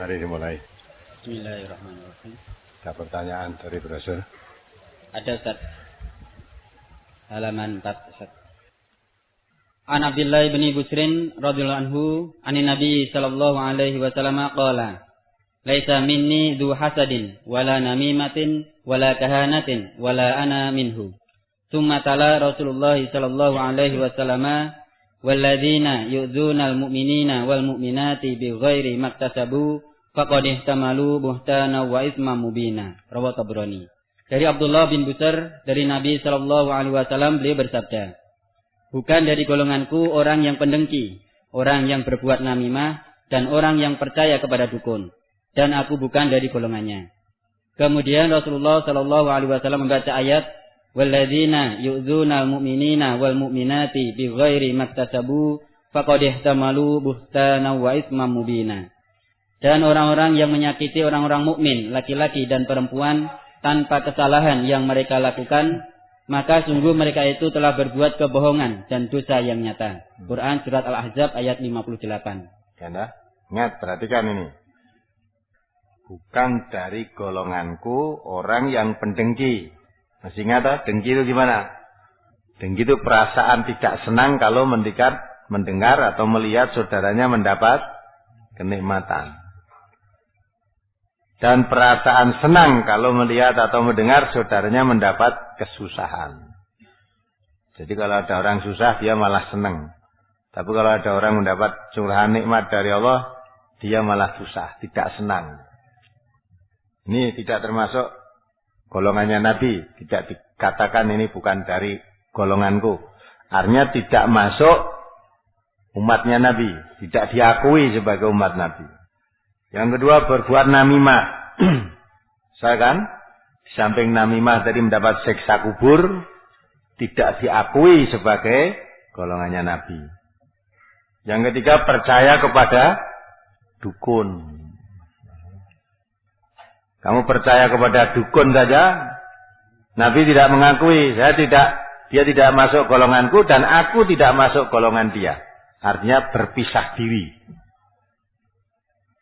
Mari dimulai. Bismillahirrahmanirrahim. Ada pertanyaan dari brosur? Ada, Ustaz. Halaman 4, Ustaz. An Abdullah bin Busrin radhiyallahu anhu, anin Nabi sallallahu alaihi wasallam qala, "Laisa minni dzu hasadin wala namimatin wala kahanatin wala ana minhu." Tsumma tala Rasulullah sallallahu alaihi wasallam, "Walladzina yu'dzunal mu'minina wal mu'minati bighairi maktasabu faqad ihtamalu buhtana wa isman mubina." Rawahu Tabrani. Dari Abdullah bin Busr dari Nabi sallallahu alaihi wasallam, beliau bersabda, "Bukan dari golonganku orang yang pendengki, orang yang berbuat namimah, dan orang yang percaya kepada dukun, dan aku bukan dari golongannya." Kemudian Rasulullah sallallahu alaihi wasallam membaca ayat, "Walladzina yu'dzunal mu'minina wal mu'minati bighairi maktasabu faqad ihtamalu buhtana wa isman mubina." Dan orang-orang yang menyakiti orang-orang mukmin, laki-laki dan perempuan tanpa kesalahan yang mereka lakukan, maka sungguh mereka itu telah berbuat kebohongan dan dosa yang nyata. Quran surat Al-Ahzab ayat 58. Ganda, ingat, perhatikan ini. Bukan dari golonganku orang yang pendengki. Masih ingat, dengki itu gimana? Dengki itu perasaan tidak senang kalau mendengar atau melihat saudaranya mendapat kenikmatan. Dan perasaan senang kalau melihat atau mendengar saudaranya mendapat kesusahan. Jadi kalau ada orang susah, dia malah senang. Tapi kalau ada orang mendapat curahan nikmat dari Allah, dia malah susah, tidak senang. Ini tidak termasuk golongannya Nabi. Tidak dikatakan ini bukan dari golonganku. Artinya tidak masuk umatnya Nabi. Tidak diakui sebagai umat Nabi. Yang kedua, berbuat namimah. Saya kan, di samping namimah tadi mendapat siksa kubur, tidak diakui sebagai golongannya Nabi. Yang ketiga, percaya kepada dukun. Kamu percaya kepada dukun saja, Nabi tidak mengakui, dia tidak masuk golonganku dan aku tidak masuk golongan dia. Artinya berpisah diri.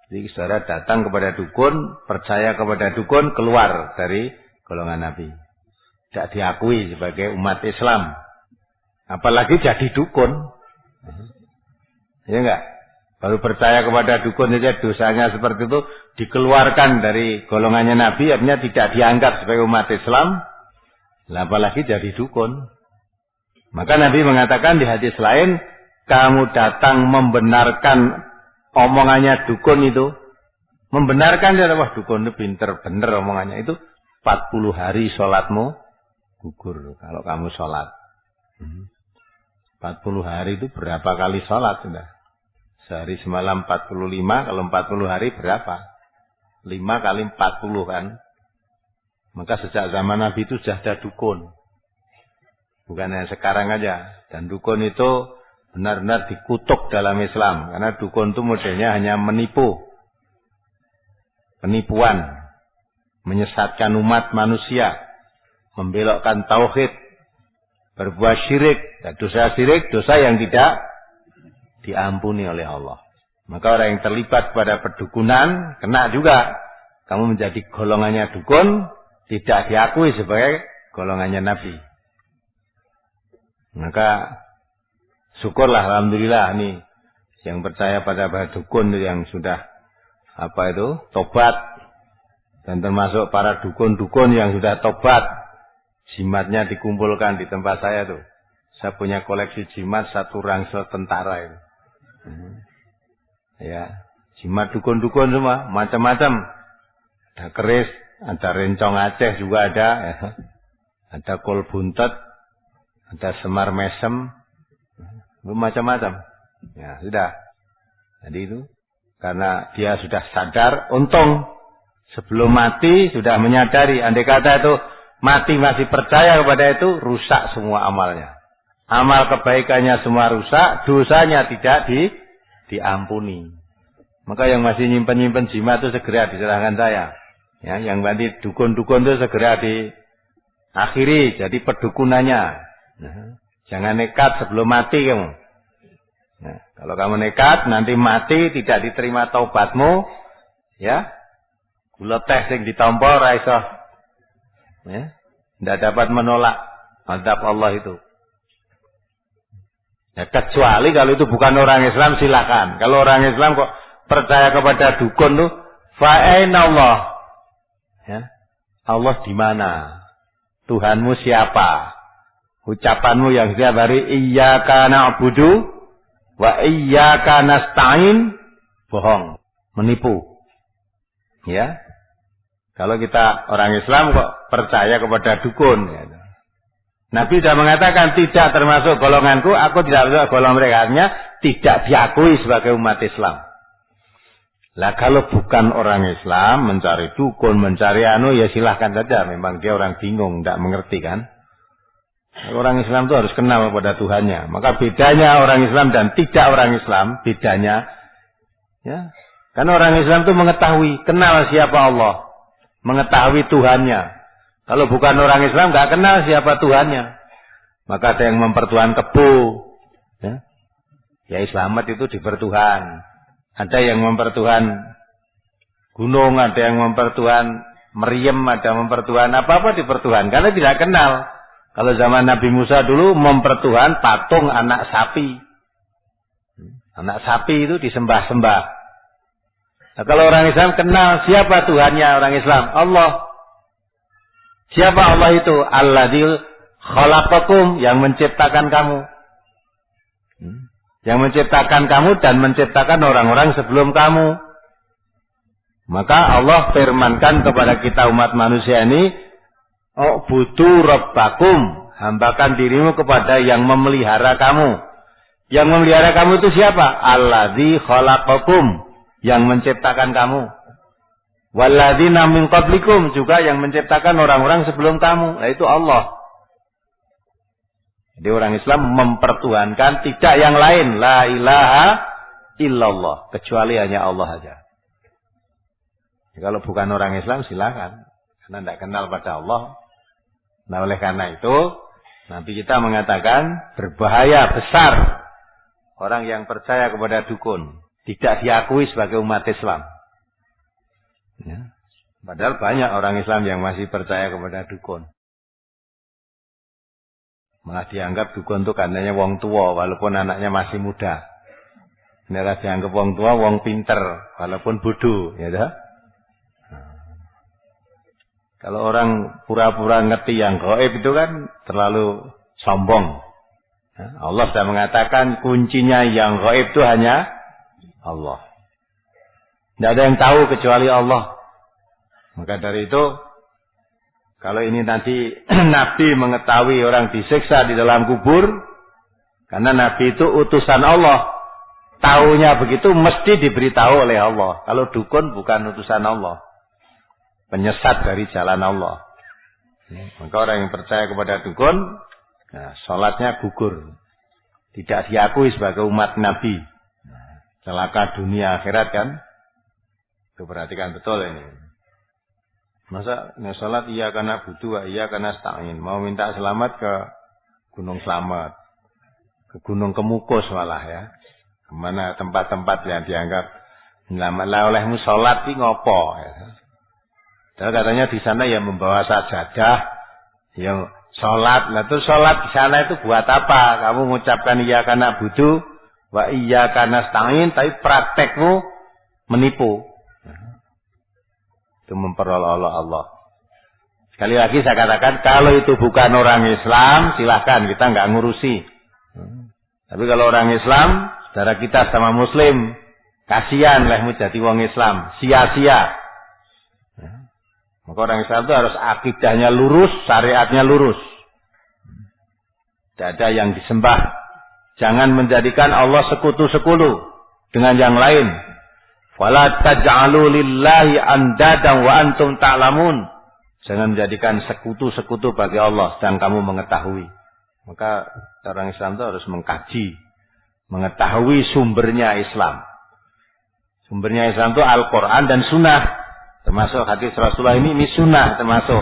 Jadi saudara datang kepada dukun, percaya kepada dukun, keluar dari golongan Nabi. Tidak diakui sebagai umat Islam. Apalagi jadi dukun. Ya enggak? Baru percaya kepada dukun saja dosanya seperti itu, dikeluarkan dari golongannya Nabi, artinya tidak dianggap sebagai umat Islam. Apalagi jadi dukun. Maka Nabi mengatakan di hadis lain, kamu datang membenarkan omongannya dukun itu, membenarkan dia, wah dukun itu pinter, bener omongannya itu, 40 hari sholatmu gugur kalau kamu sholat. 40 hari itu berapa kali sholat sudah? Sehari semalam 45, kalau 40 hari berapa? 5 kali 40 kan? Maka sejak zaman Nabi itu sudah ada dukun. Bukan hanya sekarang aja. Dan dukun itu benar-benar dikutuk dalam Islam. Karena dukun itu modelnya hanya menipu. Penipuan. Menyesatkan umat manusia. Membelokkan tauhid. Berbuat syirik. Dan dosa syirik, dosa yang tidak diampuni oleh Allah. Maka orang yang terlibat pada perdukunan, kena juga. Kamu menjadi golongannya dukun, tidak diakui sebagai golongannya Nabi. Maka syukurlah, alhamdulillah nih yang percaya pada dukun yang sudah tobat, dan termasuk para dukun-dukun yang sudah tobat, jimatnya dikumpulkan di tempat saya tuh. Saya punya koleksi jimat 1 ransel tentara itu. Ya, jimat dukun-dukun semua, macam-macam. Ada keris, ada rencong Aceh juga ada, ya. Ada kol buntet, ada semar mesem. Macam-macam. Ya, sudah. Jadi itu karena dia sudah sadar, untung sebelum mati sudah menyadari, andai kata itu mati masih percaya kepada itu, rusak semua amalnya. Amal kebaikannya semua rusak, dosanya tidak diampuni. Maka yang masih nyimpen-nyimpen jimat itu segera diserahkan saya. Ya, yang tadi dukun-dukun itu segera diakhiri jadi perdukunannya. Nah, jangan nekat sebelum mati kamu. Nah, kalau kamu nekat, nanti mati tidak diterima taubatmu, Ya. Gula teh sing ditampa ora iso. Ya. Ndak dapat menolak azab Allah itu. Ya, kecuali kalau itu bukan orang Islam silakan. Kalau orang Islam kok percaya kepada dukun tuh, fa aina Allah? Ya. Allah di mana? Tuhanmu siapa? Ucapanmu yang setiap hari iyyaka na'budu wa iyyaka nasta'in bohong, menipu. Ya. Kalau kita orang Islam kok percaya kepada dukun ya. Nabi sudah mengatakan tidak termasuk golonganku, aku tidak termasuk golongan mereka. Artinya tidak diakui sebagai umat Islam. Lah kalau bukan orang Islam mencari dukun, mencari ya silahkan saja. Memang dia orang bingung, tidak mengerti kan. Orang Islam itu harus kenal kepada Tuhannya. Maka bedanya orang Islam dan tidak orang Islam, bedanya ya. Karena orang Islam itu mengetahui, kenal siapa Allah, mengetahui Tuhannya. Kalau bukan orang Islam nggak kenal siapa Tuhannya. Maka ada yang mempertuhan kebo. Ya Islamat itu dipertuhan. Ada yang mempertuhan gunung, ada yang mempertuhan meriem, ada mempertuhan apa-apa dipertuhan. Karena tidak kenal. Kalau zaman Nabi Musa dulu mempertuhan patung anak sapi. Anak sapi itu disembah-sembah. Nah, kalau orang Islam kenal siapa Tuhannya orang Islam? Allah. Siapa Allah itu? Alladzil khalaqakum, yang menciptakan kamu. Yang menciptakan kamu dan menciptakan orang-orang sebelum kamu. Maka Allah firmankan kepada kita umat manusia ini, "U'budu rabbakum," hambakan dirimu kepada yang memelihara kamu. Yang memelihara kamu itu siapa? Alladzi khalaqakum, yang menciptakan kamu. Walladzina min qablikum, juga yang menciptakan orang-orang sebelum kamu. Nah, itu Allah. Jadi orang Islam mempertuhankan tidak yang lain, la ilaha illallah, kecuali hanya Allah saja. Jadi, kalau bukan orang Islam silakan, karena tidak kenal pada Allah. Nah, oleh karena itu Nabi kita mengatakan berbahaya besar orang yang percaya kepada dukun, tidak diakui sebagai umat Islam. Ya. Padahal banyak orang Islam yang masih percaya kepada dukun. Malah dianggap dukun itu katanya wong tua walaupun anaknya masih muda. Malah dianggap wong tua wong pinter walaupun bodoh, ya dah. Kalau orang pura-pura ngerti yang gaib itu kan terlalu sombong. Allah sudah mengatakan kuncinya yang gaib itu hanya Allah. Tidak ada yang tahu kecuali Allah. Maka dari itu, kalau ini nanti Nabi mengetahui orang disiksa di dalam kubur, karena Nabi itu utusan Allah, tahunya begitu mesti diberitahu oleh Allah. Kalau dukun bukan utusan Allah, penyesat dari jalan Allah. Maka orang yang percaya kepada dukun, nah, sholatnya gugur, tidak diakui sebagai umat Nabi. Celaka dunia akhirat kan. Itu perhatikan betul ini. Masa sholat iya karena butuh, iya karena nasta'in. Mau minta selamat ke Gunung Slamet, ke Gunung Kemukus malah ya. Kemana tempat-tempat yang dianggap selamatlah olehmu sholat ini ngopo. Ya. Dan katanya di sana ya membawa sajadah, yang sholat. Nah itu sholat di sana itu buat apa? Kamu mengucapkan iya karena butuh, wa iya karena nasta'in, tapi praktekmu menipu. Itu memperolok-olok Allah. Sekali lagi saya katakan, kalau itu bukan orang Islam, silahkan, kita nggak ngurusi. Tapi kalau orang Islam, saudara kita sama Muslim, kasihan lehmu jadi wong Islam, sia-sia. Maka orang Islam itu harus akidahnya lurus, syariatnya lurus. Tidak ada yang disembah. Jangan menjadikan Allah sekutu-sekutu dengan yang lain. Wala taj'alu lillahi andadan wa antum ta'lamun. Jangan menjadikan sekutu-sekutu bagi Allah dan kamu mengetahui. Maka orang Islam itu harus mengkaji, mengetahui sumbernya Islam. Sumbernya Islam itu Al-Quran dan Sunnah. Termasuk hadis Rasulullah ini sunnah termasuk.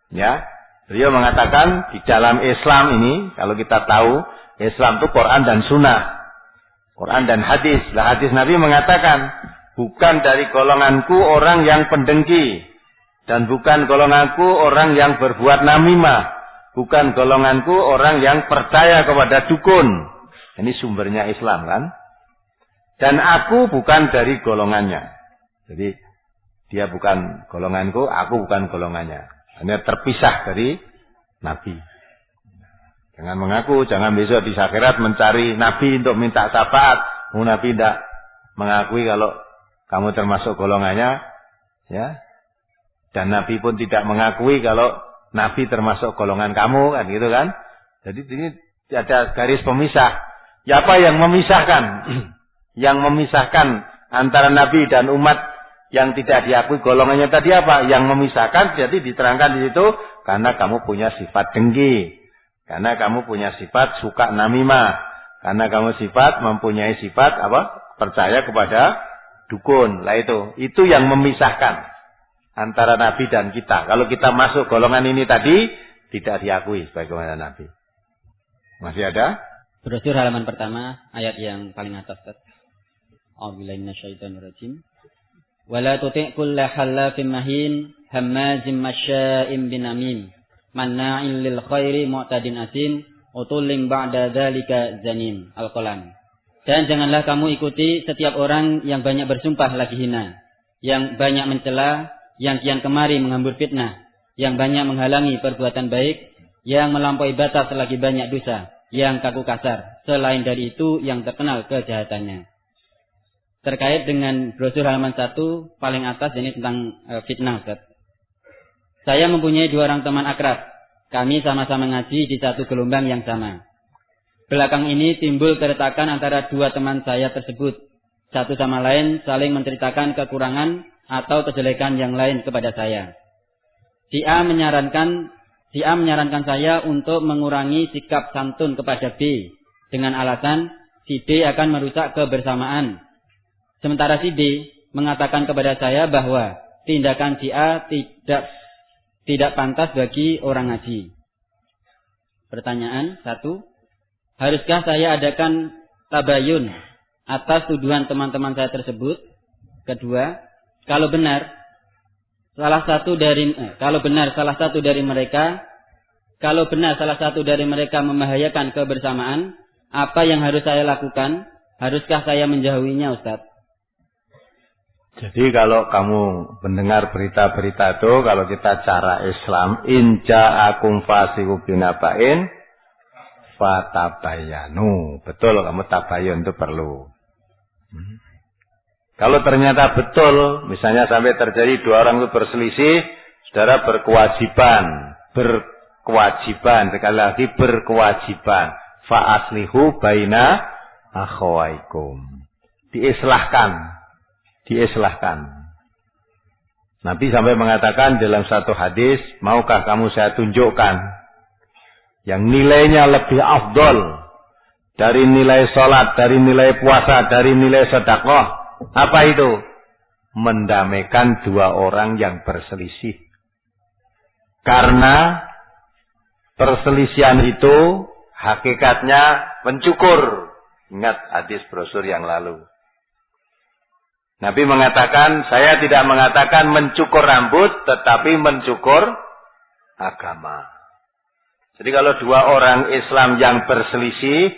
Ya, beliau mengatakan di dalam Islam ini, kalau kita tahu Islam itu Quran dan Sunnah, Quran dan hadis. Lah hadis Nabi mengatakan, bukan dari golonganku orang yang pendengki, dan bukan golonganku orang yang berbuat namimah, bukan golonganku orang yang percaya kepada dukun. Ini sumbernya Islam kan? Dan aku bukan dari golongannya. Jadi dia bukan golonganku, aku bukan golongannya. Hanya terpisah dari Nabi. Jangan mengaku, jangan besok di akhirat mencari Nabi untuk minta syafaat. Nabi tidak mengakui kalau kamu termasuk golongannya, ya. Dan Nabi pun tidak mengakui kalau Nabi termasuk golongan kamu, kan gitu kan? Jadi ini ada garis pemisah. Ya apa yang memisahkan? Yang memisahkan antara Nabi dan umat yang tidak diakui golongannya tadi apa? Yang memisahkan jadi diterangkan di situ karena kamu punya sifat dengki, karena kamu punya sifat suka namimah, karena kamu mempunyai sifat apa? Percaya kepada dukun. Lah itu yang memisahkan antara Nabi dan kita. Kalau kita masuk golongan ini tadi tidak diakui sebagaimana Nabi. Masih ada? Brosur halaman pertama ayat yang paling atas. A'udzubillahi minasyaitonirrajim. Wala tuti' kulla halafin mahin hammazim masya'im binamim manna'il lil khairi mu'tadin asim utullim ba'da dzalika zanim. Al-Qalam. Dan janganlah kamu ikuti setiap orang yang banyak bersumpah lagi hina, yang banyak mencela, yang kian kemari menghambur fitnah, yang banyak menghalangi perbuatan baik, yang melampaui batas lagi banyak dosa, yang kaku kasar, selain dari itu yang terkenal kejahatannya. Terkait dengan brosur halaman 1 paling atas ini tentang fitnah, Ustaz. Saya mempunyai 2 orang teman akrab. Kami sama-sama ngaji di satu gelombang yang sama. Belakang ini timbul keretakan antara 2 teman saya tersebut. Satu sama lain saling menceritakan kekurangan atau kejelekan yang lain kepada saya. Si A menyarankan saya untuk mengurangi sikap santun kepada B dengan alasan si D akan merusak kebersamaan. Sementara si D mengatakan kepada saya bahwa tindakan si A tidak pantas bagi orang ngaji. Pertanyaan 1. Haruskah saya adakan tabayun atas tuduhan teman-teman saya tersebut? Kedua, kalau benar salah satu dari mereka membahayakan kebersamaan, apa yang harus saya lakukan? Haruskah saya menjauhinya, Ustaz? Jadi kalau kamu mendengar berita-berita itu, kalau kita cara Islam, in ja'akum fasiqun binaba'in fatabayanu. Betul, kamu tabayun itu perlu. Kalau ternyata betul, misalnya sampai terjadi 2 orang itu berselisih, saudara berkewajiban, sekali lagi berkewajiban. Fa'aslihu baina akhawaikum. Diislahkan. Nabi sampai mengatakan dalam satu hadis, maukah kamu saya tunjukkan yang nilainya lebih afdol dari nilai sholat, dari nilai puasa, dari nilai sedekah? Apa itu? Mendamaikan 2 orang yang berselisih. Karena perselisihan itu hakikatnya mencukur. Ingat hadis brosur yang lalu. Nabi mengatakan, saya tidak mengatakan mencukur rambut, tetapi mencukur agama. Jadi kalau 2 orang Islam yang berselisih,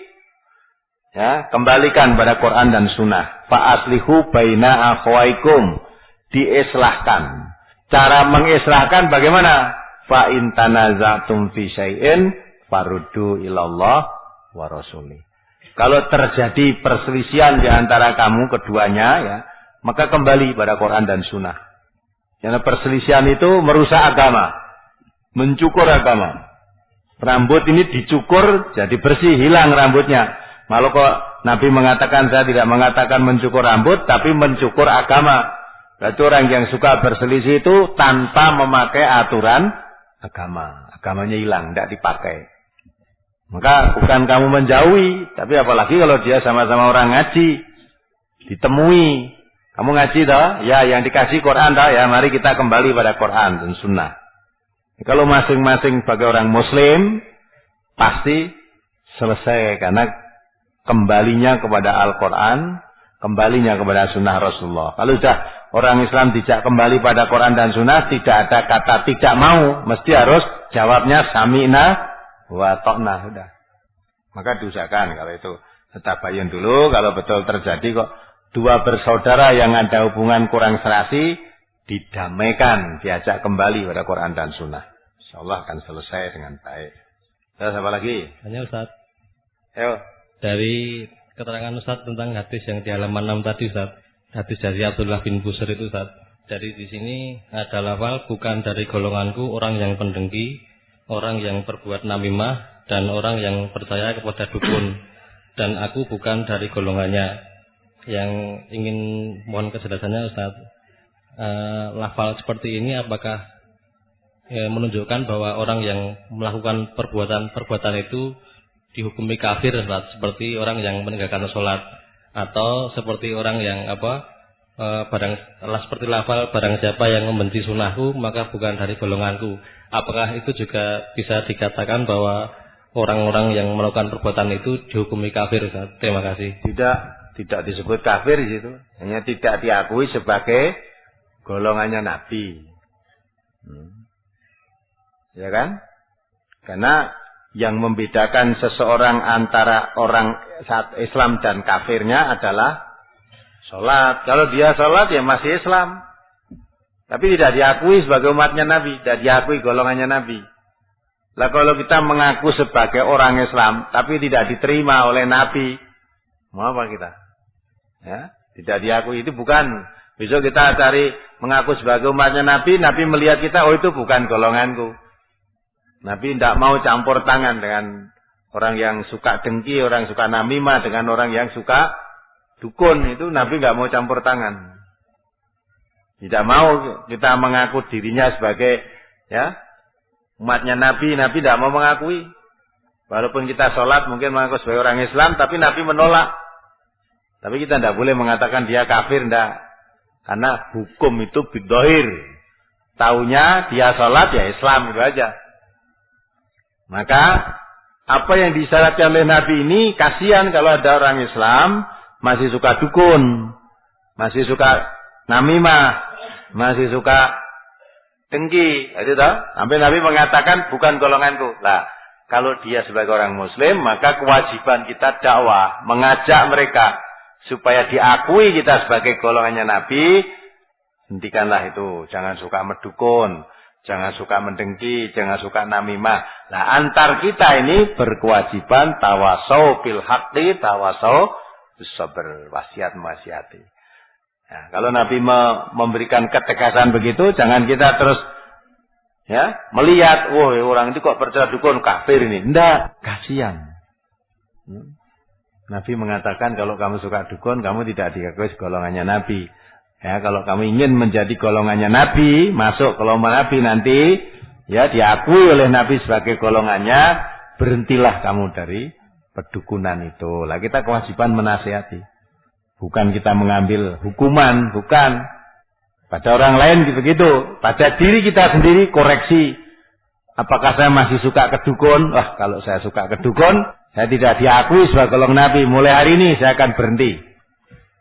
ya, kembalikan pada Quran dan Sunnah. Fa'aslihu baina akhwaikum. Diislahkan. Cara mengislahkan bagaimana? Fa'in tanaza'tum fi syai'in faruddu ilallah wa rasulih. Kalau terjadi perselisihan di antara kamu keduanya, ya, maka kembali pada Quran dan Sunnah. Karena perselisihan itu merusak agama, mencukur agama. Rambut ini dicukur jadi bersih, hilang rambutnya. Malah kok Nabi mengatakan, saya tidak mengatakan mencukur rambut, tapi mencukur agama. Berarti orang yang suka berselisih itu tanpa memakai aturan agama. Agamanya hilang, tidak dipakai. Maka bukan kamu menjauhi, tapi apalagi kalau dia sama-sama orang ngaji, ditemui. Kamu ngaji toh? Ya, yang dikasih Quran toh? Ya, mari kita kembali pada Quran dan Sunnah. Kalau masing-masing sebagai orang Muslim, pasti selesai. Karena kembalinya kepada Al-Quran kembalinya kepada sunnah Rasulullah. Kalau sudah orang Islam dijak kembali pada Quran dan sunnah, tidak ada kata tidak mau, mesti harus jawabnya sami'na wa ta'na, sudah. Maka diusahakan kalau itu tabayun dulu, kalau betul terjadi kok dua bersaudara yang ada hubungan kurang serasi, didamaikan, diajak kembali pada Quran dan sunnah. Insyaallah akan selesai dengan baik. Terus apa lagi? Hanya Ustaz. Ayo. Dari keterangan Ustaz tentang hadis yang di halaman 6 tadi Ustaz. Hadis dari Abdullah bin Busr itu Ustaz. Dari di sini ada lafal bukan dari golonganku orang yang pendengki, orang yang berbuat namimah, dan orang yang percaya kepada dukun. Dan aku bukan dari golongannya. Yang ingin mohon kejelasannya Ustaz. Lafal seperti ini apakah menunjukkan bahwa orang yang melakukan perbuatan itu dihukumi kafir Ustaz, seperti orang yang meninggalkan sholat, atau seperti orang yang seperti lafal barang siapa yang membenci sunnahku maka bukan dari golonganku. Apakah itu juga bisa dikatakan bahwa orang-orang yang melakukan perbuatan itu dihukumi kafir Ustaz? Terima kasih. Tidak disebut kafir di situ, hanya tidak diakui sebagai golongannya Nabi. Ya kan? Karena yang membedakan seseorang antara orang saat Islam dan kafirnya adalah sholat. Kalau dia sholat ya masih Islam, tapi tidak diakui sebagai umatnya Nabi, tidak diakui golongannya Nabi. Lah kalau kita mengaku sebagai orang Islam tapi tidak diterima oleh Nabi, mau apa kita? Ya, tidak diakui, itu bukan. Besok kita cari mengaku sebagai umatnya Nabi, Nabi melihat kita, oh itu bukan golonganku. Nabi tidak mau campur tangan dengan orang yang suka dengki, orang suka namimah, dengan orang yang suka dukun. Itu Nabi nggak mau campur tangan. Tidak mau kita mengaku dirinya sebagai umatnya Nabi. Nabi tidak mau mengakui. Walaupun kita sholat mungkin mengaku sebagai orang Islam, tapi Nabi menolak. Tapi kita tidak boleh mengatakan dia kafir, tidak. Karena hukum itu bidzohir. Taunya dia sholat ya Islam, itu aja. Maka apa yang disyaratkan oleh Nabi ini, kasihan kalau ada orang Islam masih suka dukun, masih suka namimah, masih suka dengki, itu toh. Sampai Nabi mengatakan bukan golonganku. Lah, kalau dia sebagai orang Muslim, maka kewajiban kita dakwah, mengajak mereka supaya diakui kita sebagai golongannya Nabi. Hentikanlah itu, jangan suka mendukun, jangan suka mendengki, jangan suka namimah. Nah, antar kita ini berkewajiban tawasau bil haqqi, tawasau bis sabr, wasiat mewasiati. Nah, kalau Nabi memberikan ketegasan begitu, jangan kita terus melihat, wah orang itu kok percaya dukun, kafir ini. Enggak, kasihan. Nabi mengatakan kalau kamu suka dukun, kamu tidak diakui golongannya Nabi. Ya, kalau kamu ingin menjadi golongannya Nabi, masuk golongan Nabi nanti, ya diakui oleh Nabi sebagai golongannya, berhentilah kamu dari pedukunan itu. Lah kita kewajiban menasihati. Bukan kita mengambil hukuman, bukan. Pada orang lain begitu. Pada diri kita sendiri koreksi. Apakah saya masih suka kedukun? Wah, kalau saya suka kedukun, saya tidak diakui sebagai golongan Nabi. Mulai hari ini saya akan berhenti.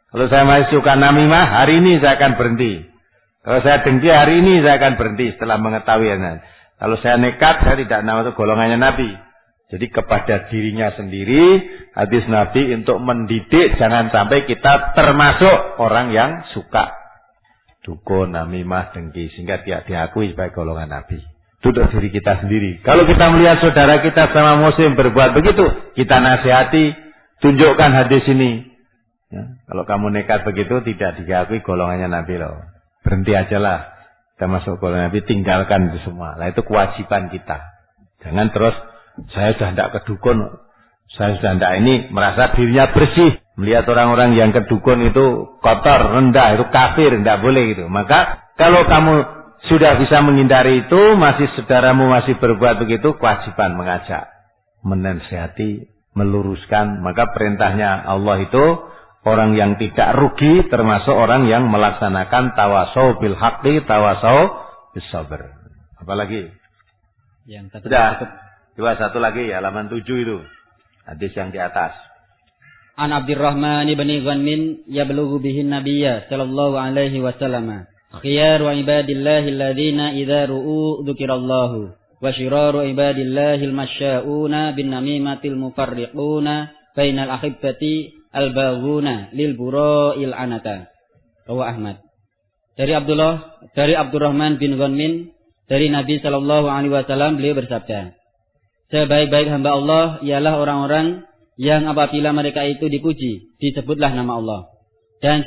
Kalau saya masih suka namimah, hari ini saya akan berhenti. Kalau saya dengki, hari ini saya akan berhenti setelah mengetahui. Kalau saya nekat, saya tidak masuk golongannya Nabi. Jadi kepada dirinya sendiri, hadis Nabi untuk mendidik, jangan sampai kita termasuk orang yang suka dukun, namimah, dengki, sehingga tidak diakui sebagai golongan Nabi. Itu untuk diri kita sendiri. Kalau kita melihat saudara kita sama muslim berbuat begitu, kita nasihati, tunjukkan hadis ini. Ya, kalau kamu nekat begitu tidak diakui golongannya Nabi loh. Berhenti aja lah. Kita masuk golongan Nabi, tinggalkan itu semua. Nah itu kewajiban kita. Jangan terus saya sudah tidak kedukun, saya sudah tidak ini, merasa dirinya bersih. Melihat orang-orang yang kedukun itu kotor, rendah, itu kafir, tidak boleh gitu. Maka kalau kamu sudah bisa menghindari itu, masih saudaramu masih berbuat begitu, kewajiban mengajak, menasihati, meluruskan. Maka perintahnya Allah itu orang yang tidak rugi termasuk orang yang melaksanakan tawasau bil haqqi, tawasau bis sabr. Apalagi? Sudah. Coba satu lagi halaman 7 itu. Hadis yang di atas. An Abdurrahman bin Ghanmin yablughu bihi an-nabiyya sallallahu alaihi wasallam. Khiyaru ibadillahi alladhina idza ru'u dzukirallahu wa syiraru ibadillahi al-masya'una bin namimatil mufarriquna bainal ahibbati al-baghuna lil bura'il anata. Rawi Ahmad. Dari Abdurrahman bin Ghanmin dari Nabi sallallahu alaihi wasallam beliau bersabda, sebaik-baik hamba Allah ialah orang-orang yang apabila mereka itu dipuji, disebutlah nama Allah. Dan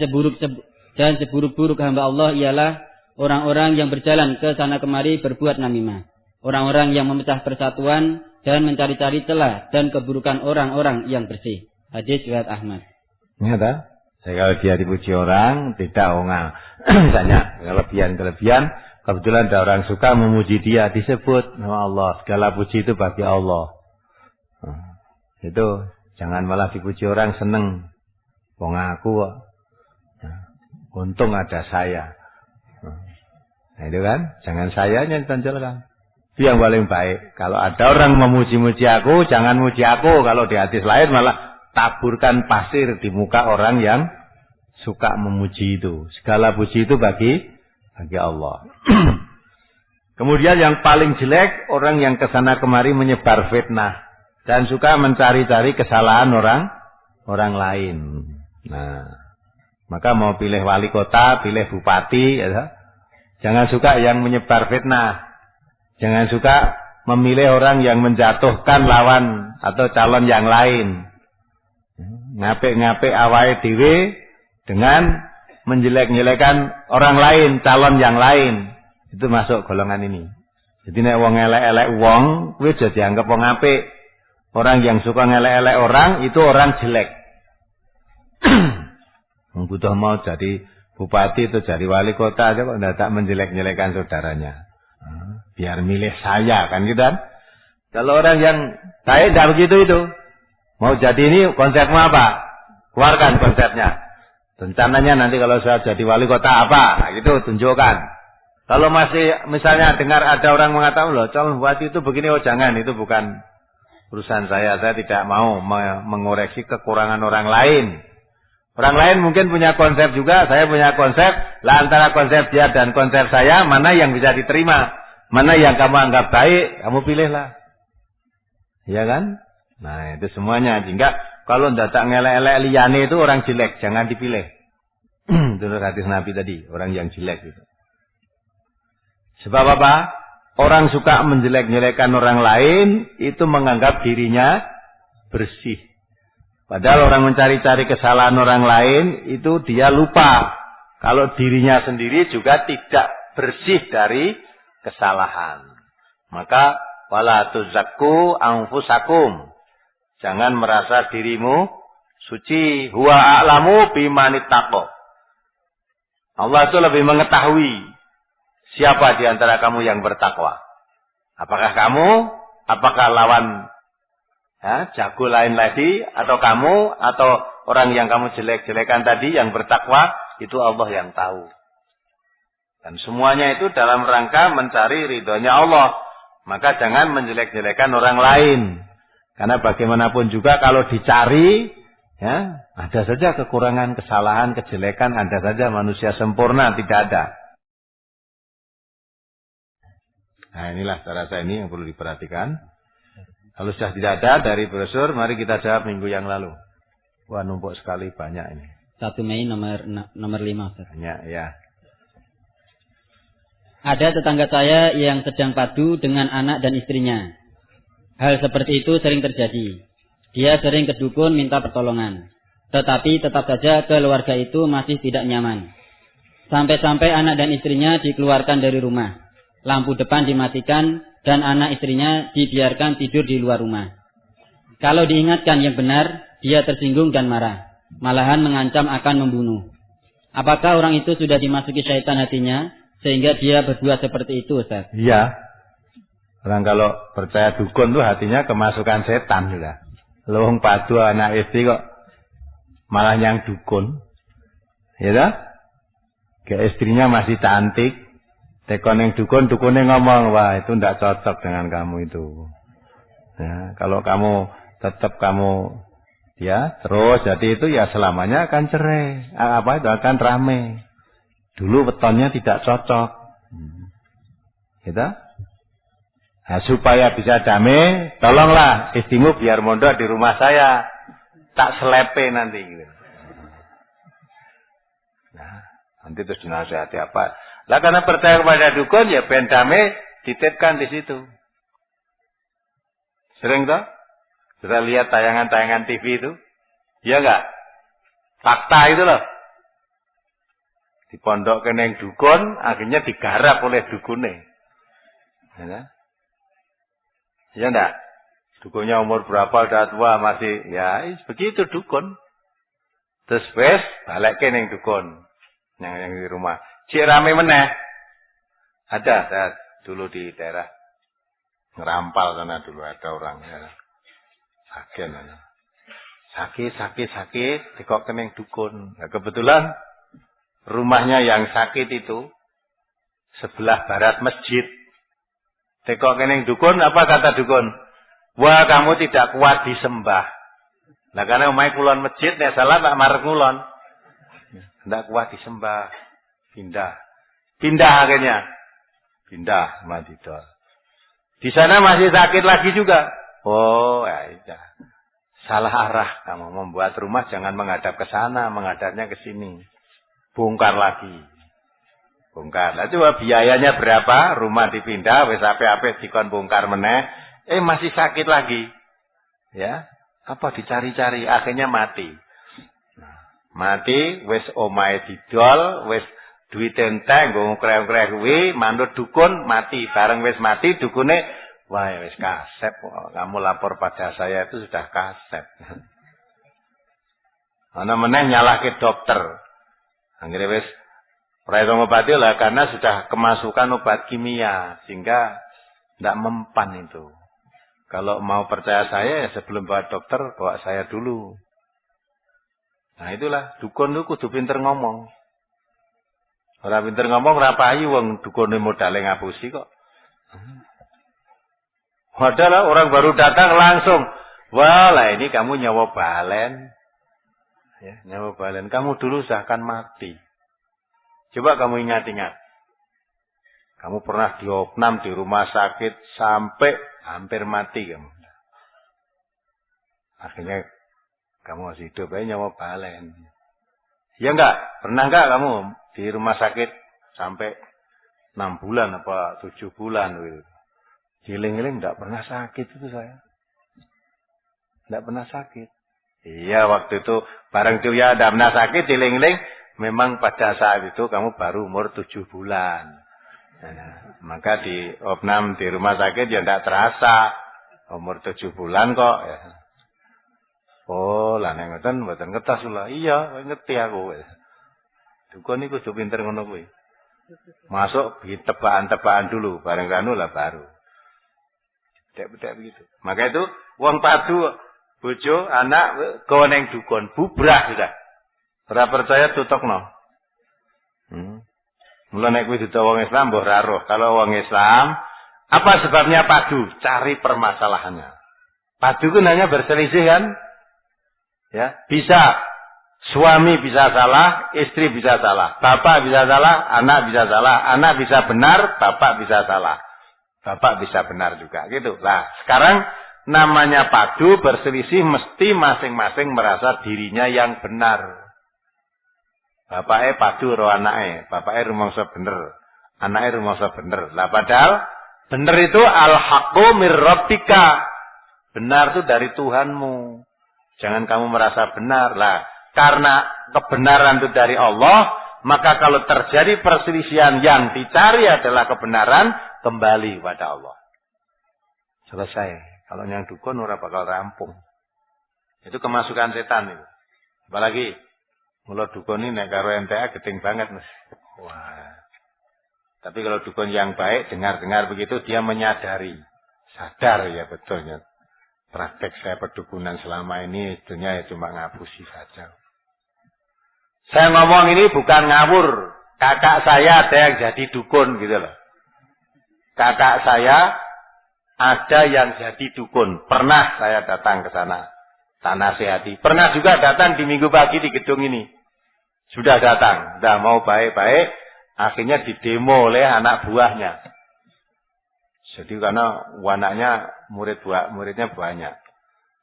seburuk-buruk hamba Allah ialah orang-orang yang berjalan ke sana kemari berbuat namimah. Orang-orang yang memecah persatuan dan mencari-cari celah dan keburukan orang-orang yang bersih. Hadis riwayat Ahmad. Nyata, kalau dia dipuji orang, tidak ongal. Misalnya, kelebihan-kelebihan, kebetulan ada orang suka memuji dia, disebut nama Allah. Segala puji itu bagi Allah. Itu jangan malah dipuji orang seneng. Wong aku untung ada saya. Nah itu kan, jangan saya yang ditonjolkan. Itu yang paling baik. Kalau ada orang memuji-muji aku, jangan muji aku. Kalau di hadis lain malah taburkan pasir di muka orang yang suka memuji itu. Segala puji itu bagi Allah. Kemudian yang paling jelek, orang yang kesana kemari menyebar fitnah dan suka mencari-cari kesalahan orang lain. Nah, maka mau pilih wali kota, pilih bupati, ya, jangan suka yang menyebar fitnah. Jangan suka memilih orang yang menjatuhkan lawan atau calon yang lain. Ngapik-ngapik awake dhewe dengan menjelek-jelekan orang lain, calon yang lain. Itu masuk golongan ini. Jadi nek wong elek-elek wong, kuwi aja dianggap wong apik. Orang yang suka ngelek-elek orang itu orang jelek. Butuh mau jadi bupati itu jadi wali kota aja kok tidak menjelek-jelekan saudaranya. Biar milih saya kan gitu kan. Kalau orang yang baik tidak begitu itu. Mau jadi ini konsepmu apa? Keluarkan konsepnya. Rencananya nanti kalau saya jadi wali kota apa? Nah, gitu tunjukkan. Kalau masih misalnya dengar ada orang mengatakan loh calon bupati itu begini, oh jangan, itu bukan urusan saya tidak mau mengoreksi kekurangan orang lain. Orang lain mungkin punya konsep juga, saya punya konsep. Lah antara konsep dia dan konsep saya, mana yang bisa diterima? Mana yang kamu anggap baik, kamu pilihlah. Iya kan? Nah itu semuanya. Sehingga kalau tidak ngelek-elek liyane itu orang jelek, jangan dipilih. Itu hadis Nabi tadi, orang yang jelek itu. Sebab apa? Orang suka menjelek-jelekan orang lain, itu menganggap dirinya bersih. Padahal orang mencari-cari kesalahan orang lain, itu dia lupa. Kalau dirinya sendiri juga tidak bersih dari kesalahan. Maka, wala tuzakku anfusakum. Jangan merasa dirimu suci. Huwa a'lamu bimanittaqo. Allah itu lebih mengetahui siapa di antara kamu yang bertakwa. Apakah kamu? Apakah lawan jago lain lagi? Atau kamu? Atau orang yang kamu jelek-jelekan tadi yang bertakwa? Itu Allah yang tahu. Dan semuanya itu dalam rangka mencari ridhonya Allah. Maka jangan menjelek-jelekan orang lain. Karena bagaimanapun juga kalau dicari, ya, ada saja kekurangan, kesalahan, kejelekan, ada saja manusia sempurna, tidak ada. Nah inilah cara saya ini yang perlu diperhatikan. Kalau sudah tidak ada dari brosur, mari kita jawab minggu yang lalu. Wah numpuk sekali, banyak ini. 1 Mei nomor 5. Banyak ya. Ada tetangga saya yang sedang padu dengan anak dan istrinya. Hal seperti itu sering terjadi. Dia sering ke dukun minta pertolongan. Tetapi tetap saja keluarga itu masih tidak nyaman. Sampai-sampai anak dan istrinya dikeluarkan dari rumah. Lampu depan dimatikan dan anak istrinya dibiarkan tidur di luar rumah. Kalau diingatkan yang benar, dia tersinggung dan marah. Malahan mengancam akan membunuh. Apakah orang itu sudah dimasuki syaitan hatinya sehingga dia berbuat seperti itu, Ustaz? Iya. Orang kalau percaya dukun tuh hatinya kemasukan setan sudah. Lowong padu anak istri kok malah yang dukun. Ya dah? Ke istrinya masih cantik. Tekon yang dukun, dukunnya ngomong, wah itu tidak cocok dengan kamu itu. Ya, kalau kamu tetap kamu Ya, terus jadi itu ya selamanya akan cerai. Apa itu akan rame. Dulu wetonnya tidak cocok. Gitu. Nah, supaya bisa damai, tolonglah istrimu biar mondok di rumah saya. Tak selepe nanti gitu. Nah, nanti terus dinasihati apa? Lah karena percaya kepada dukun ya ben damai dititipkan di situ. Sering toh? Kita lihat tayangan-tayangan TV itu. Iya enggak? Fakta itu loh. Di pondok keneng dukun akhirnya digarap oleh dukune. Ya. Ya enggak? Dukunnya umur berapa udah tua masih ya begitu dukun. Terus wes balik keneng dukun yang di rumah. Cik rame meneh. Ada saya dulu di daerah Ngerampal sana dulu ada orang ya. Sakit dikok keneng dukun. Nah, kebetulan rumahnya yang sakit itu sebelah barat masjid. Tekok keneng dukun, apa kata dukun? Wah, kamu tidak kuat disembah. Nah, karena omahe kulon masjid, nek salah tak marek kulon. Tidak kuat disembah. Pindah akhirnya. Pindah Madidol. Di sana masih sakit lagi juga. Oh, ya. Salah arah kamu membuat rumah jangan menghadap ke sana, menghadapnya ke sini. Bongkar lagi. Bongkar. Lah coba biayanya berapa? Rumah dipindah wis apik-apik dikon bongkar meneh, masih sakit lagi. Ya, apa dicari-cari akhirnya mati. Nah, mati wis omahe didol, wis duit entek nggo krek-krek kuwi, manut dukun mati. Bareng wis mati dukune, wah wis kasep kok. Kamu lapor pada saya itu sudah kasep. Ana meneh nyalahke dokter. Akhirnya wis ora iso ngobati lah karena sudah kemasukan obat kimia sehingga tidak mempan itu. Kalau mau percaya saya ya sebelum bawa dokter bawa saya dulu. Nah itulah dukun itu kudu pinter ngomong. Ora pinter ngomong ora payu wong dukune modale ngapusi kok. Padahal orang baru datang langsung, wah lah ini kamu nyawa balen. Ya, nyawa balen. Kamu dulu seakan mati. Coba kamu ingat-ingat. Kamu pernah diopnam di rumah sakit sampai hampir mati kamu. Akhirnya kamu masih hidup aja nyawa balen. Ya enggak? Pernah enggak kamu di rumah sakit sampai 6 bulan apa 7 bulan gitu. Giling-giling enggak pernah sakit itu saya. Enggak pernah sakit. Iya waktu itu bareng itu ya ada pernah sakit giling-giling. Memang pada saat itu kamu baru umur 7 bulan. Nah, maka di opnam di rumah sakit ya tidak terasa. Umur 7 bulan kok. Ya. Oh, lah nek ngoten mboten ngetas lah. Iya, ngerti aku. Dukun niku kudu pinter ngono kuwi. Masuk di tebakan-tebakan dulu, bareng kanu lah baru. Tidak begitu. Maka itu wong padu bojo anak goneng dukun bubrah sudah. Ora percaya tutokno. Mula nek kuwi dudu wong Islam mbah ra roh. Kalau wong Islam, apa sebabnya padu? Cari permasalahannya. Padu kan hanya berselisih kan? Ya, bisa suami bisa salah, istri bisa salah, bapak bisa salah, anak bisa salah, anak bisa benar, bapak bisa salah. Bapak bisa benar juga gitu. Lah, sekarang namanya padu berselisih mesti masing-masing merasa dirinya yang benar. Bapaknya padu ro anaknya, bapaknya rumangsa bener, anaknya rumangsa bener. Lah padahal bener itu al-haqqu mir rabbika. Benar itu dari Tuhanmu. Jangan kamu merasa benar lah. Karena kebenaran itu dari Allah, maka kalau terjadi perselisihan yang dicari adalah kebenaran, kembali pada Allah. Selesai. Kalau yang dukun ora bakal rampung. Itu kemasukan setan itu. Apalagi mula dukun ini nek karo MTA gedeng banget Mas. Wah. Tapi kalau dukun yang baik dengar-dengar begitu dia menyadari, sadar ya betulnya. Praktek saya perdukunan selama ini dunia ya cuma ngapusi saja. Saya ngomong ini bukan ngawur. Kakak saya ada yang jadi dukun gitu loh. Kakak saya ada yang jadi dukun. Pernah saya datang ke sana. tak nasihati. Pernah juga datang di minggu pagi di gedung ini. Sudah datang, sudah mau baik-baik, akhirnya didemo oleh anak buahnya. Jadi karena anaknya muridnya banyak.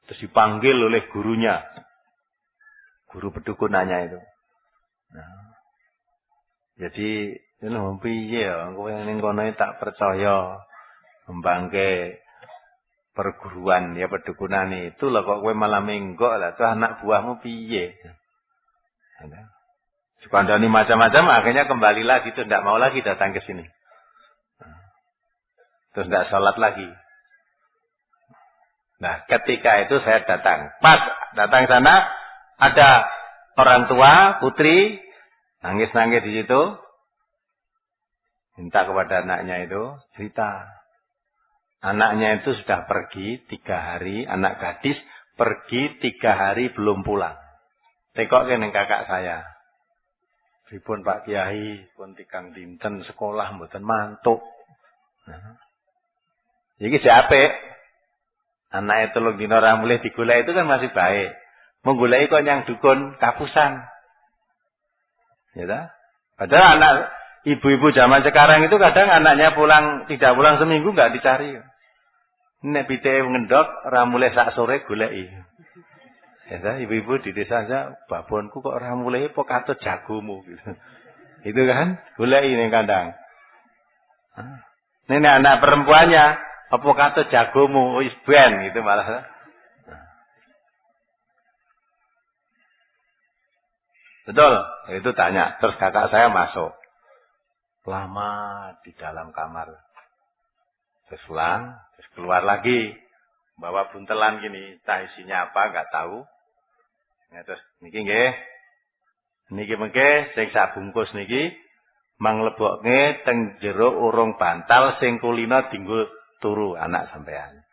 Terus dipanggil oleh gurunya. Guru pedukunannya itu. Nah, jadi ini piye ya, kowe ning kono tak percaya membangke perguruan ya pedukunan itu lah kok kowe malah menggok lah tuh anak buahmu piye. Sekandani macam-macam akhirnya kembali lagi tuh tidak mau lagi datang ke sini. Terus tidak sholat lagi. Nah, ketika itu saya datang. Pas datang sana ada orang tua, putri nangis-nangis di situ. Minta kepada anaknya itu cerita. Anaknya itu sudah pergi 3 hari, anak gadis pergi 3 hari belum pulang. Tekok ning kakak saya. Pripun Pak Kiai, pun tikang dinten sekolah mboten mantuk. Nah. Iki siapa? Anaknya telung dina ora mulih digoleki itu kan masih baik. Menggoleki kok yang dukun kapusan. Ya ta? Padahal anak ibu-ibu zaman sekarang itu kadang anaknya tidak pulang seminggu enggak dicari. Nek pitike ngendok ora mulih sak sore goleki. Ya ta, ibu-ibu di desa aja babonku kok ora mulih apa katut jagomu gitu. Itu kan goleki ning kandang. Nek anak perempuannya apa katut jagomu wis ben gitu malah. Betul, itu tanya. Terus kakak saya masuk. Lama di dalam kamar. Terus pulang, terus keluar lagi. Bawa buntelan gini, entah isinya apa, enggak tahu. Ya, terus niki nggih. Niki mengke sing sak bungkus niki manglebokke teng jero urung bantal sing kulina dienggo turu anak sampean.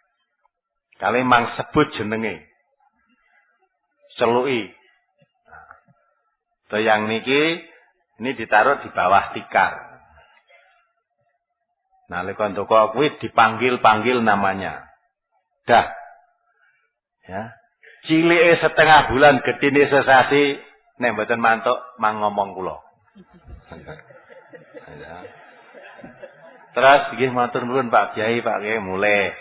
Kali mang sebut jenenge. Celuki. Nah, yang niki ini ditaruh di bawah tikar. Nalika ndoko kuwi dipanggil-panggil namanya. Dah. Ya. Cilike setengah bulan, gedine sesasi, nek mboten mantuk mang ngomong kula. Ya. Terus nggih matur nuwun Pak Kiai mulai.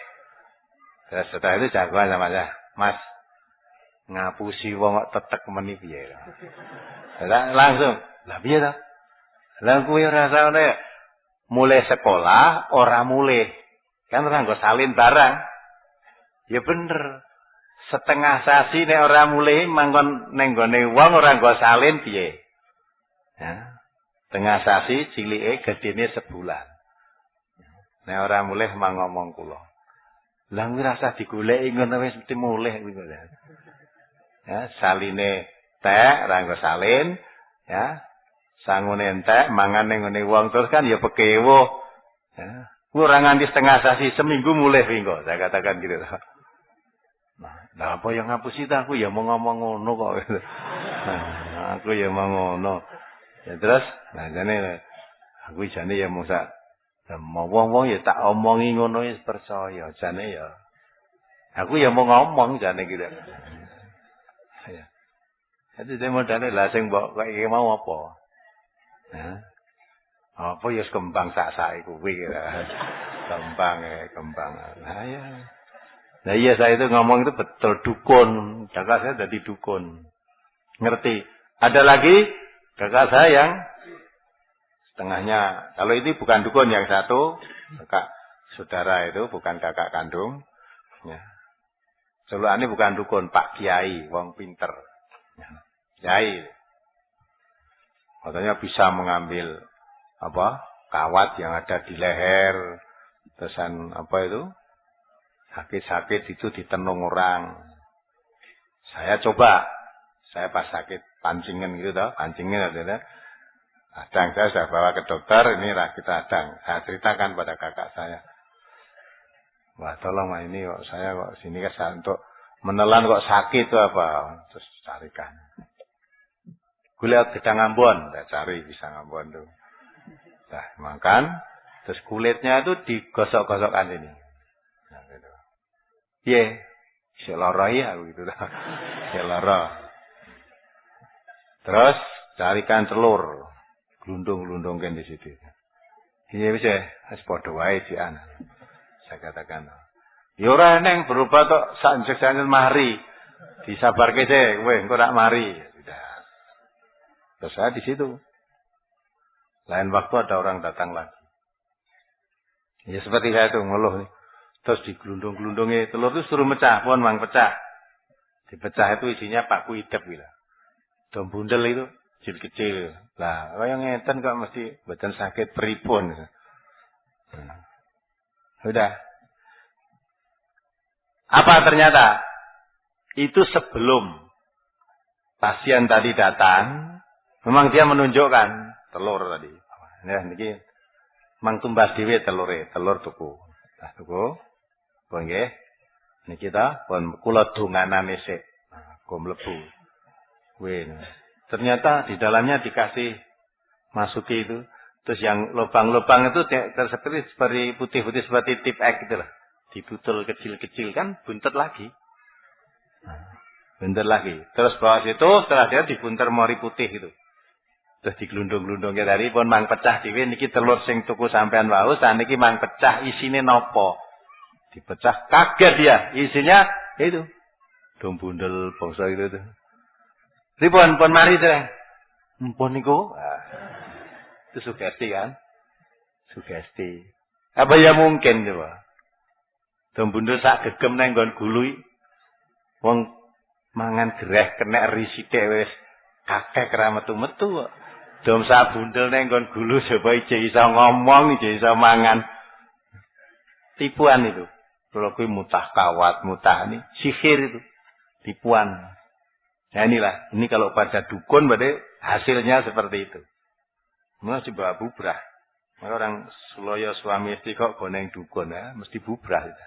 Terus setelah itu jagoan sama saya. Mas, ngapusi wong kok tetek meni piye. Langsung, lah piye to? Lah kuwi rasane mulai sekolah ora mulai. Kan ora nggo salin barang. Ya bener. Setengah sasi nek ora mulih mangkon ning gone wong ora nggo salin piye. Ya. Tengah sasi cilike gedene sebulan. Nek ora mulih mang ngomong kula. Lah kuwi rasa digoleki ngono wis mesti mulih kuwi. Ya, saline tek ora nggo salin, ya. Sangune entek mangan ning ngene wong terus kan ya pekewuh. Ya. Kuwi ora nganti setengah sasi seminggu mulih kuwi kok. Saya katakan gitu. Nah, apa yang ngapusi ta aku ya mau ngomong ngono kok. Nah, aku ya mau ngono. Ya terus, nah jane aku jane ya mongsa mau wong-wong ya tak omongi ngono wis percaya jane ya. Aku ya mau ngomong jane gitu. Ya. Jadi dia modalnya lah sing mbok kok iki mau apa? Hah? Apa ya kembang sak-sak kuwi kira. Kembang. Nah ya. Nah iya saya itu ngomong itu betul dukun. Kakak saya jadi dukun. Ngerti. Ada lagi kakak saya yang setengahnya. Kalau ini bukan dukun yang satu. Kakak saudara itu bukan kakak kandung. Ya. Celukane bukan dukun. Pak Kiai. Wong pinter. Ya. Kiai. Katanya bisa mengambil kawat yang ada di leher. Terusan apa itu? Sakit-sakit itu ditenung orang. Saya coba. Saya pas sakit pancingan gitu toh. Pancingan ada. Adang saya sudah bawa ke dokter. Ini rakit adang. Saya ceritakan pada kakak saya. Wah tolong ini kok saya kok sini kan untuk menelan kok sakit itu apa. Terus carikan. Kulit gedang Ambon. Saya cari bisa Ambon tuh. Nah makan. Terus kulitnya itu digosok-gosokkan ini. Nah gitu. Iya, Sik lara ya gitu. Sik lara. Terus carikan telur. Glundung-glundungkan di situ. Iya wis padha wae jian. Saya katakan. Ya ora neng berubah tok sanjek-sanjek mari. Disabarke sih, kowe engko rak mari. Sudah. Terus saya di situ. Lain waktu ada orang datang lagi. Ya seperti saya itu ngeluh nih. Terus digelundung-gelundungi telur itu suruh mecah, pun mang pecah. Dipecah itu isinya paku hidup gitu. Dom bundel itu kecil-kecil. Lah, yang ngeten kok mesti badan sakit pripun. Sudah. Apa ternyata? Itu sebelum pasien tadi datang, memang dia menunjukkan telur tadi. Ya, niki mang tumbas dhewe telure, telur tuku. Nah, tuku. Pun nggih. Niki ta pun kula donganane sik. Go mlebu. Ternyata di dalamnya dikasih masuki itu. Terus yang lubang-lubang itu seperti putih-putih seperti tip egg gitu lah. Dibutul kecil-kecil kan buntet lagi. Buntet lagi. Terus bawah situ setelah dia dibunter mori putih itu. Terus diglundung-glundungke tadi pun mang pecah dhewe niki telur sing tuku sampean wau saniki mang pecah isine napa? Dipecah kaget dia, isinya itu. Dom bundel bangsa itu tuh. Ripun pun mari teh. Mpun niku. Itu sugesti kan? Sugesti. Apa ya mungkin coba? Dom bundel sak gegem nang nggon gului. Wong mangan gereh kena risithik wis kakek ra metu-metu kok. Dom sak bundel nang nggon gulu supaya iso ngomong, iso mangan. Tipuan itu. Kalau kuwi mutah kawat, mutah ini sihir itu. Tipuan. Nah inilah, ini kalau pada dukun berarti hasilnya seperti itu. Mesti bawa bubrah. Maka orang Suloyo suami istri kok goneng dukun ya, mesti bubrah itu.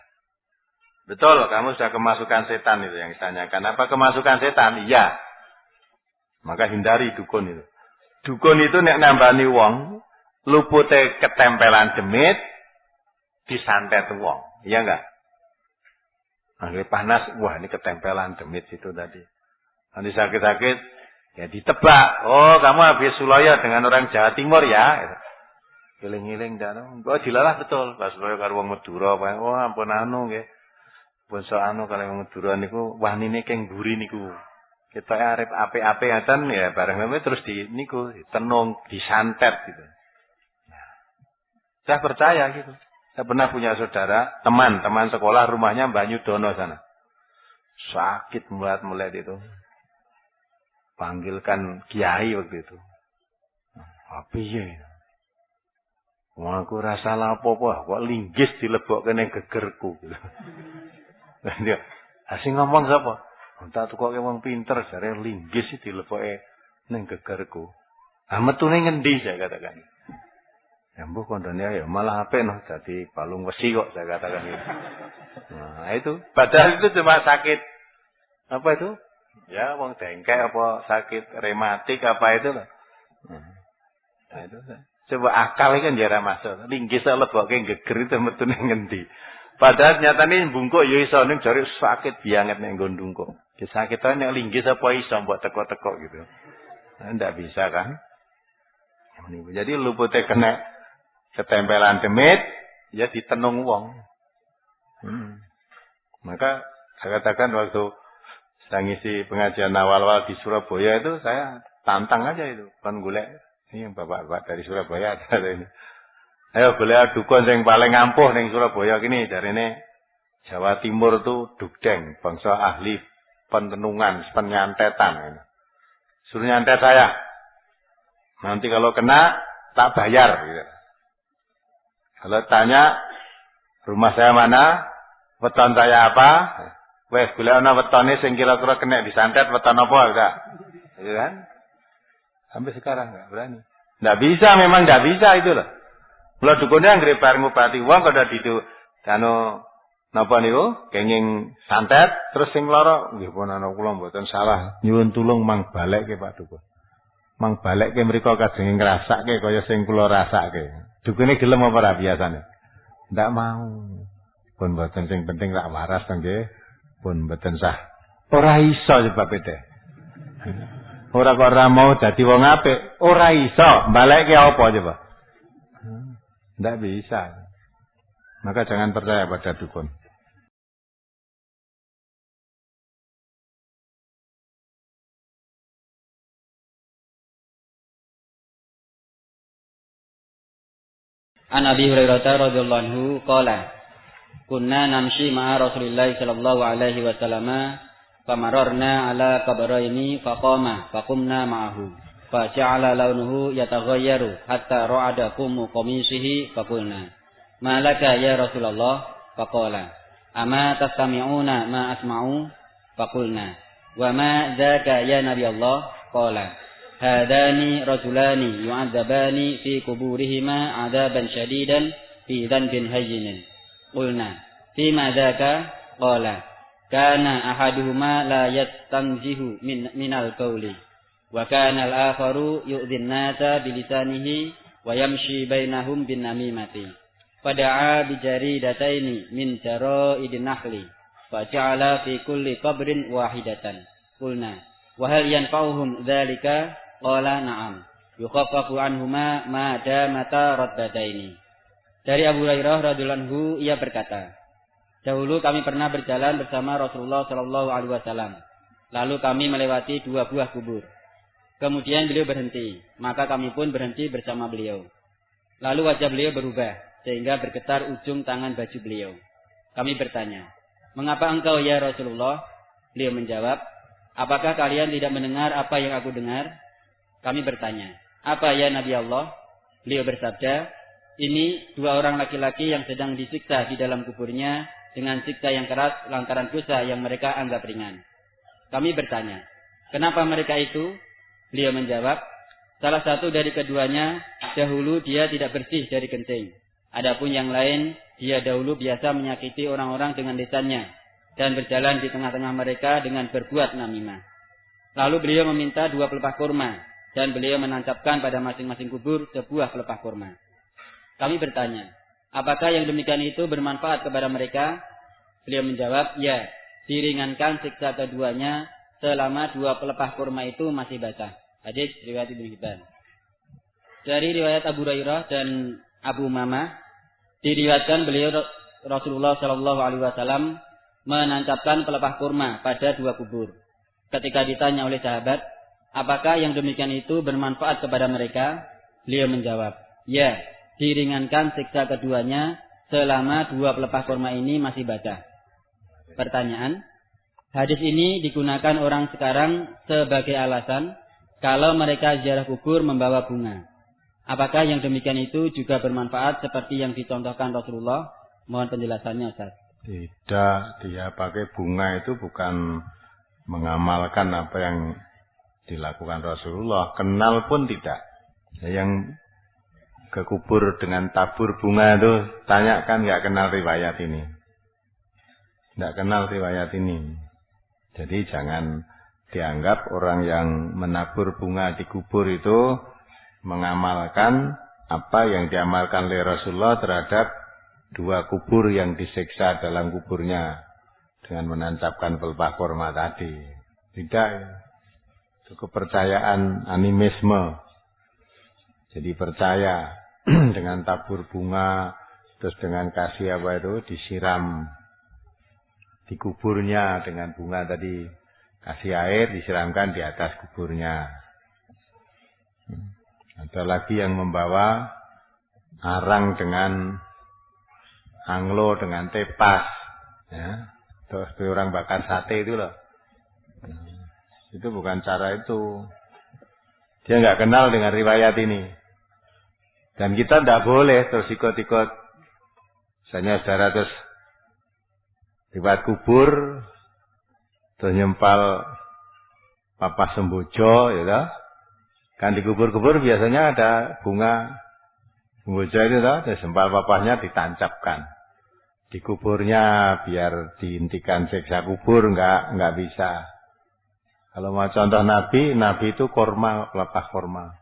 Betul, kamu sudah kemasukan setan itu yang ditanyakan. Apa kemasukan setan? Iya. Maka hindari dukun itu. Dukun itu nek nambani wong, lupute ketempelan demit, disantet wong. Iya enggak? Anggere panas, wah ini ketempelan demit situ tadi. Nanti sakit-sakit, ya ditebak. Oh, kamu habis Suloyo dengan orang Jawa Timur ya. Giling-giling dan oh dilalah betul. Pas Suloyo karo wong Madura, oh ampun anu nggih. Pun so anu kalau wong Madura niku wanine keng mburi niku. Kita arep apik-apik ngaten ya bareng neme terus di niku ditenung, disantet gitu. Nah, saya percaya gitu. Saya pernah punya saudara, teman sekolah rumahnya Banyu Dono sana. Sakit mulat-mulat itu. Panggilkan kiai waktu itu. Apa ya? Wah, aku rasa lapo-po, kok linggis dilebokke ning gegerku gitu. Lah dia, asing ngomong sapa? Entah tuh kok wong pinter, jare linggis dilebokke ning gegerku. Ah metune ngendi saya katakan. Ya mbok kondone ya malah apik noh dadi balung wesi kok saya katakan gitu. Nah, itu padahal itu cuma sakit apa itu? Ya wong dengkek apa sakit rematik apa itu loh. Nah, itu coba akal kan jare masuk. Linggis lebokke geger itu metune ngendi. Padahal nyatane bungkuk ya iso ning jare sakit banget nek nggon ndungkuk. Ki sakitane nek linggis apa iso mbok teko-teko gitu. Nah, ndak bisa kan? Jadi lupute kena ketempelan demit, ya ditenung wong. Maka saya katakan waktu saya ngisi pengajian awal-awal di Surabaya itu saya tantang aja itu. Kan golek ini bapak-bapak dari Surabaya ada ini. Ayo golek dukun yang paling ampuh ning Surabaya gini dari ini Jawa Timur tuh dugdeng, bangsa ahli pentenungan, penyantetan. Suruh nyantet saya. Nanti kalau kena tak bayar gitu. Kalau tanya rumah saya mana, weton saya apa, wes golek ana wetone sing kira-kira kena disantet weton apa enggak? Gitu kan? Sampai sekarang enggak berani. Enggak bisa, memang enggak bisa itu loh. Mula dukune anggere bareng ngobati wong kada ditu anu napa niku kenging santet terus sing lara nggih pun ana kula mboten salah. Nyuwun tulung mang balekke Pak Dukun. Mang balekke mriku kajenge ngrasake kaya sing kula rasake. Dukune gelem apa ora biasane? Ndak mau. Pun mboten sing penting rak waras to nggih. pun mboten sah. Ora iso sebab itu. Ora kok ora mau dadi wong apik, ora iso. Balekke apa coba? Ndak bisa. Maka jangan percaya pada dukun. An Abi Hurairah radhiyallahu anhu qala kunna namshi ma'a Rasulillah sallallahu alaihi wasallam famararna ala qabraini faqama faqumna ma'ahu fa ja'ala launuhu yataghayyaru hatta ra'ada qumu qamisihi faqulna ma laka ya Rasulullah faqala ama tastami'una ma asma'u faqulna wa ma dzaka ya Nabi Allah qala hadani rajulani yu'adzabani fi kuburihima 'adzaban syadidan fi dhanbin hayyinin qulna fi ma dzaka qala kana ahaduhuma la yastanzihu minal qawli wa kana al-akharu yu'dhin nasa bilisanihi wa yamshi bainahum bin namimati fada'a bi jaridataini min jara'idin nahli fa ja'ala fi kulli qabrin wahidatan qulna wa hal yanfa'uhum dzalika qala na'am yukhaffafu anhuma ma damata radbataini. Dari Abu Hurairah radhiyallahu anhu ia berkata, dahulu kami pernah berjalan bersama Rasulullah sallallahu alaihi wasallam. Lalu kami melewati 2 buah kubur. Kemudian beliau berhenti, maka kami pun berhenti bersama beliau. Lalu wajah beliau berubah sehingga bergetar ujung tangan baju beliau. Kami bertanya, "Mengapa engkau ya Rasulullah?" Beliau menjawab, "Apakah kalian tidak mendengar apa yang aku dengar?" Kami bertanya, "Apa ya Nabi Allah?" Beliau bersabda, "Ini 2 orang laki-laki yang sedang disiksa di dalam kuburnya dengan siksa yang keras lantaran dosa yang mereka anggap ringan." Kami bertanya, "Kenapa mereka itu?" Beliau menjawab, "Salah satu dari keduanya dahulu dia tidak bersih dari kencing. Adapun yang lain, dia dahulu biasa menyakiti orang-orang dengan lisannya dan berjalan di tengah-tengah mereka dengan berbuat namimah." Lalu beliau meminta 2 pelepah kurma dan beliau menancapkan pada masing-masing kubur sebuah pelepah kurma. Kami bertanya, "Apakah yang demikian itu bermanfaat kepada mereka?" Beliau menjawab, "Ya, diringankan siksa keduanya selama 2 pelepah kurma itu masih basah." Hadis riwayat Ibnu Hibban. Dari riwayat Abu Hurairah dan Abu Umamah diriwayatkan beliau Rasulullah sallallahu alaihi wasallam menancapkan pelepah kurma pada 2 kubur. Ketika ditanya oleh sahabat, "Apakah yang demikian itu bermanfaat kepada mereka?" Beliau menjawab, "Ya, diringankan siksa keduanya selama 2 pelepah kurma ini masih basah." Pertanyaan, hadis ini digunakan orang sekarang sebagai alasan kalau mereka ziarah kubur membawa bunga. Apakah yang demikian itu juga bermanfaat seperti yang dicontohkan Rasulullah? Mohon penjelasannya, Ustaz. Tidak, dia pakai bunga itu bukan mengamalkan apa yang dilakukan Rasulullah. Kenal pun tidak. Yang ke kubur dengan tabur bunga itu tanyakan, nggak kenal riwayat ini. Nggak kenal riwayat ini. Jadi jangan dianggap orang yang menabur bunga di kubur itu mengamalkan apa yang diamalkan oleh Rasulullah terhadap 2 kubur yang disiksa dalam kuburnya dengan menancapkan pelepah kurma tadi. Tidak, itu kepercayaan animisme. Jadi percaya dengan tabur bunga, terus dengan kasih apa itu disiram di kuburnya dengan bunga tadi, kasih air disiramkan di atas kuburnya. Ada lagi yang membawa arang dengan anglo dengan tepas, ya. Terus orang bakar sate itu loh. Itu bukan cara itu. Dia nggak kenal dengan riwayat ini. Dan kita tidak boleh terus ikut-ikut. Misalnya saudara terus lewat kubur, terus nyempal papas sembojo, ya toh. Kan di kubur-kubur biasanya ada bunga sembojo itu toh, terus sempal papasnya ditancapkan di kuburnya biar dihentikan siksa kubur, nggak bisa. Kalau mau contoh Nabi itu korma, pelepah korma.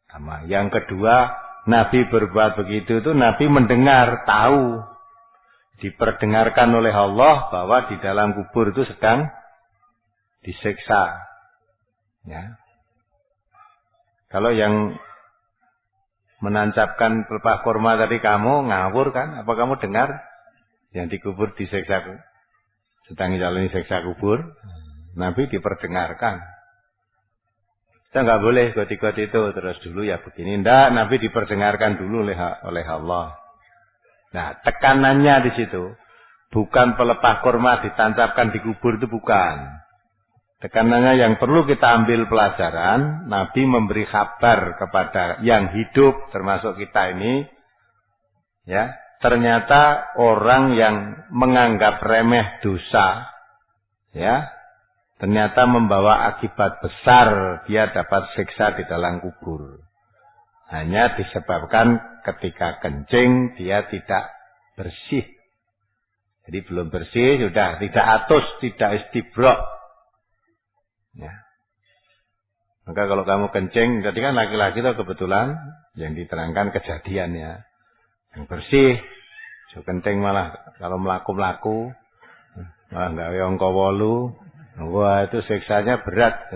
Sama. Yang kedua, Nabi berbuat begitu itu Nabi mendengar, tahu. diperdengarkan oleh Allah bahwa di dalam kubur itu sedang disiksa. Ya. Kalau yang menancapkan pelepah kurma tadi kamu ngawur kan? Apa kamu dengar yang dikubur disiksa, sedang menjalani siksa kubur? Nabi diperdengarkan. Kita nggak boleh ikut-ikut itu terus dulu ya begini. Ndak, Nabi diperdengarkan dulu oleh Allah. Nah, tekanannya di situ bukan pelepah kurma ditancapkan di kubur, itu bukan. Tekanannya yang perlu kita ambil pelajaran, Nabi memberi kabar kepada yang hidup termasuk kita ini, ya, ternyata orang yang menganggap remeh dosa, ya, ternyata membawa akibat besar, dia dapat siksa di dalam kubur. Hanya disebabkan ketika kencing dia tidak bersih. Jadi belum bersih, sudah tidak atus, tidak istibrok. Ya. Maka kalau kamu kencing, tadi kan laki-laki itu kebetulan yang diterangkan kejadiannya. Yang bersih, so kencing malah kalau melaku-melaku, malah nggak wong kawolu, wah itu siksanya berat.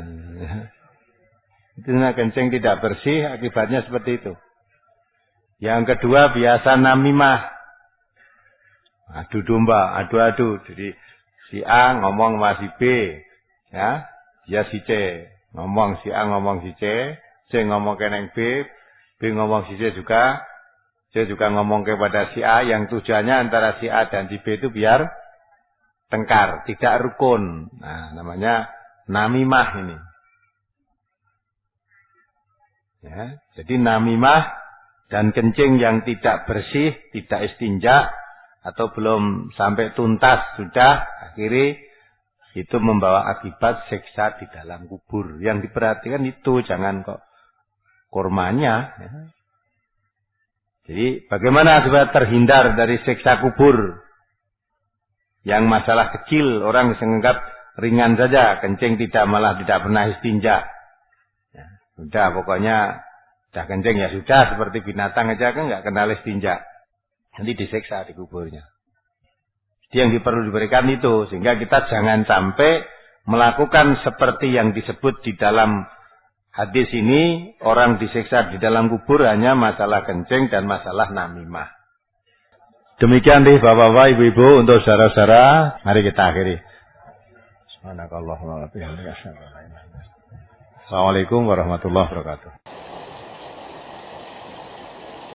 Itu kencing tidak bersih, akibatnya seperti itu. Yang kedua biasa namimah, adu domba, adu-adu. Jadi si A ngomong sama si B, ya. Ya si C ngomong, si A ngomong si C ngomong ke neng B ngomong si C juga ngomong kepada si A, yang tujuannya antara si A dan si B itu biar tengkar, tidak rukun. Nah, namanya namimah ini. Ya, jadi namimah dan kencing yang tidak bersih, tidak istinja atau belum sampai tuntas sudah akhiri, itu membawa akibat siksa di dalam kubur. Yang diperhatikan itu, jangan kok kurmanya. Ya. Jadi bagaimana supaya terhindar dari siksa kubur? Yang masalah kecil, orang menganggap ringan saja, kencing malah tidak pernah istinja. Ya, sudah pokoknya sudah kencing ya sudah, seperti binatang aja kan nggak kenal istinja. Nanti disiksa di kuburnya. Yang perlu diberikan itu, sehingga kita jangan sampai melakukan seperti yang disebut di dalam hadis ini, orang disiksa di dalam kubur hanya masalah kencing dan masalah namimah. Demikian deh Bapak-bapak, Ibu-ibu, untuk saudara-saudara, mari kita akhiri. Assalamualaikum warahmatullahi wabarakatuh.